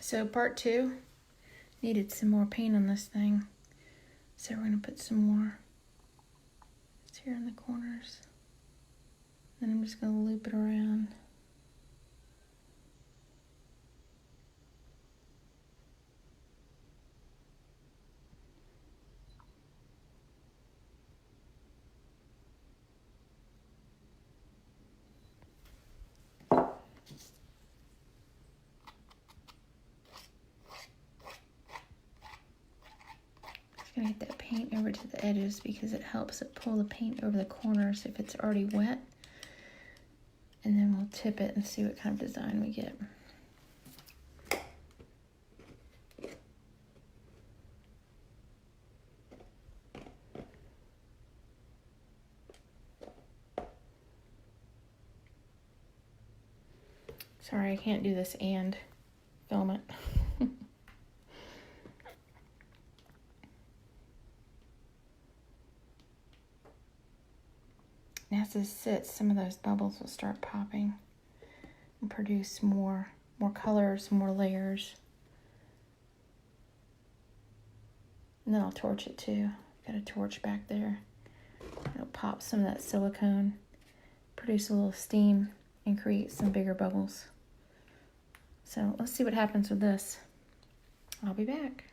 So part 2, needed some more paint on this thing. So we're going to put some more. It's here in the corners. Then I'm just going to loop it around. I'm going to get that paint over to the edges because it helps it pull the paint over the corners if it's already wet. And then we'll tip it and see what kind of design we get. Sorry, I can't do this and film it. And as this sits, some of those bubbles will start popping and produce more colors, more layers. And then I'll torch it too. Got a torch back there. It'll pop some of that silicone, produce a little steam, and create some bigger bubbles. So let's see what happens with this. I'll be back.